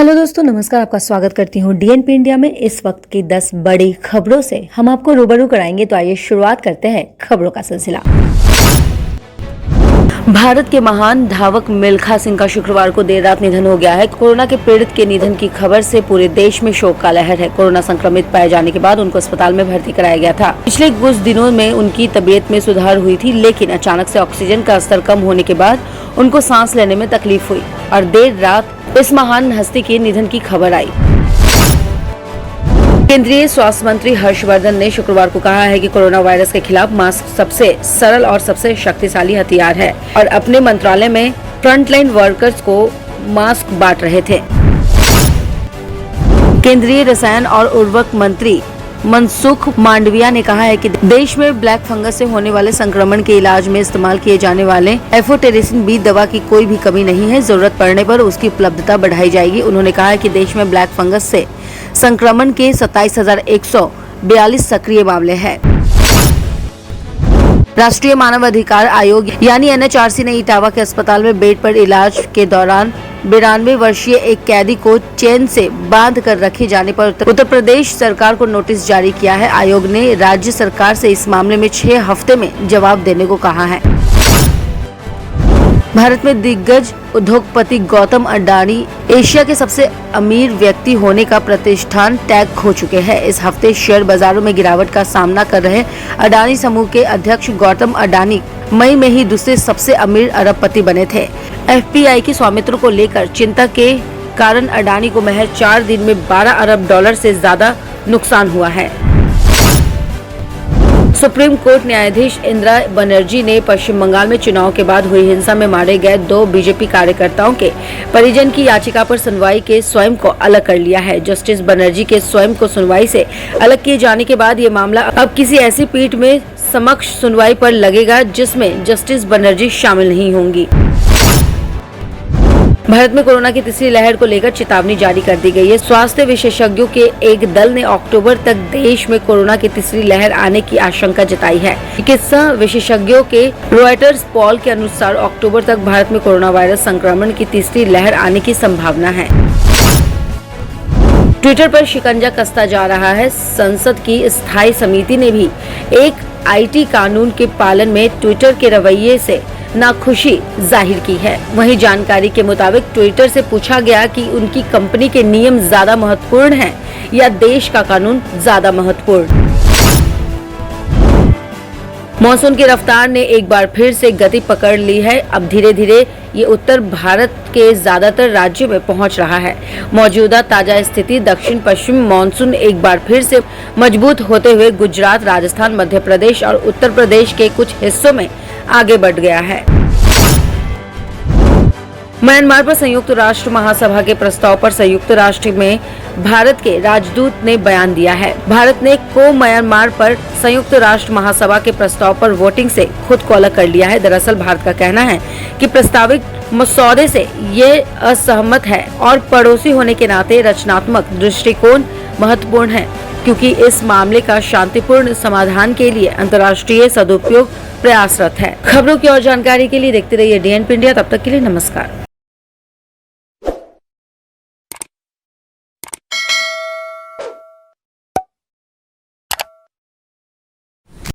Hello दोस्तों, नमस्कार। आपका स्वागत करती हूँ डीएनपी इंडिया में। इस वक्त की 10 बड़ी खबरों से हम आपको रूबरू कराएंगे। तो आइए शुरुआत करते हैं खबरों का सिलसिला। भारत के महान धावक मिल्खा सिंह का शुक्रवार को देर रात निधन हो गया है। कोरोना के पीड़ित के निधन की खबर से पूरे देश में शोक का लहर है। कोरोना संक्रमित पाए जाने के बाद उनको अस्पताल में भर्ती कराया गया था। पिछले कुछ दिनों में उनकी तबीयत में सुधार हुई थी, लेकिन अचानक से ऑक्सीजन का स्तर कम होने के बाद उनको सांस लेने में तकलीफ हुई और देर रात इस महान हस्ती के निधन की खबर आई। केंद्रीय स्वास्थ्य मंत्री हर्षवर्धन ने शुक्रवार को कहा है कि कोरोना वायरस के खिलाफ मास्क सबसे सरल और सबसे शक्तिशाली हथियार है और अपने मंत्रालय में फ्रंटलाइन वर्कर्स को मास्क बांट रहे थे। केंद्रीय रसायन और उर्वरक मंत्री मनसुख मांडविया ने कहा है कि देश में ब्लैक फंगस से होने वाले संक्रमण के इलाज में इस्तेमाल किए जाने वाले एफोटेरिसिन बी दवा की कोई भी कमी नहीं है। जरूरत पड़ने पर उसकी उपलब्धता बढ़ाई जाएगी। उन्होंने कहा है कि देश में ब्लैक फंगस से संक्रमण के 27,142 सक्रिय मामले हैं। राष्ट्रीय मानव अधिकार आयोग यानी एनएचआरसी ने इटावा के अस्पताल में बेड पर इलाज के दौरान 92 वर्षीय एक कैदी को चेन से बांध कर रखे जाने पर उत्तर प्रदेश सरकार को नोटिस जारी किया है। आयोग ने राज्य सरकार से इस मामले में 6 हफ्ते में जवाब देने को कहा है। भारत में दिग्गज उद्योगपति गौतम अडानी एशिया के सबसे अमीर व्यक्ति होने का प्रतिष्ठान टैग खो चुके हैं। इस हफ्ते शेयर बाजारों में गिरावट का सामना कर रहे अडानी समूह के अध्यक्ष गौतम अडानी मई में ही दूसरे सबसे अमीर अरबपति बने थे। एफपीआई के स्वामित्व को लेकर चिंता के कारण अडानी को महज 4 दिन में $12 अरब से ज्यादा नुकसान हुआ है। सुप्रीम कोर्ट न्यायाधीश इंदिरा बनर्जी ने पश्चिम बंगाल में चुनाव के बाद हुई हिंसा में मारे गए 2 बीजेपी कार्यकर्ताओं के परिजन की याचिका पर सुनवाई के स्वयं को अलग कर लिया है। जस्टिस बनर्जी के स्वयं को सुनवाई से अलग किए जाने के बाद ये मामला अब किसी ऐसी पीठ में समक्ष सुनवाई पर लगेगा जिसमें जस्टिस बनर्जी शामिल नहीं होंगी। भारत में कोरोना की तीसरी लहर को लेकर चेतावनी जारी कर दी गई है। स्वास्थ्य विशेषज्ञों के एक दल ने अक्टूबर तक देश में कोरोना की तीसरी लहर आने की आशंका जताई है। चिकित्सा विशेषज्ञों के रॉयटर्स पोल के अनुसार अक्टूबर तक भारत में कोरोना वायरस संक्रमण की तीसरी लहर आने की संभावना है। ट्विटर पर शिकंजा कसता जा रहा है। संसद की स्थायी समिति ने भी एक आईटी कानून के पालन में ट्विटर के रवैये से नाखुशी जाहिर की है। वहीं जानकारी के मुताबिक ट्विटर से पूछा गया कि उनकी कंपनी के नियम ज्यादा महत्वपूर्ण हैं या देश का कानून ज्यादा महत्वपूर्ण। मॉनसून की रफ्तार ने एक बार फिर से गति पकड़ ली है। अब धीरे धीरे ये उत्तर भारत के ज्यादातर राज्यों में पहुंच रहा है। मौजूदा ताजा स्थिति दक्षिण पश्चिम मॉनसून एक बार फिर से मजबूत होते हुए गुजरात, राजस्थान, मध्य प्रदेश और उत्तर प्रदेश के कुछ हिस्सों में आगे बढ़ गया है। म्यांमार पर संयुक्त राष्ट्र महासभा के प्रस्ताव पर संयुक्त राष्ट्र में भारत के राजदूत ने बयान दिया है। भारत ने म्यांमार पर संयुक्त राष्ट्र महासभा के प्रस्ताव पर वोटिंग से खुद को अलग कर लिया है। दरअसल भारत का कहना है कि प्रस्तावित मसौदे से ये असहमत है और पड़ोसी होने के नाते रचनात्मक दृष्टिकोण महत्वपूर्ण है, क्योंकि इस मामले का शांतिपूर्ण समाधान के लिए अंतर्राष्ट्रीय सदुपयोग प्रयासरत है। खबरों की और जानकारी के लिए देखते रहिए डीएनपी इंडिया। तब तक के लिए नमस्कार।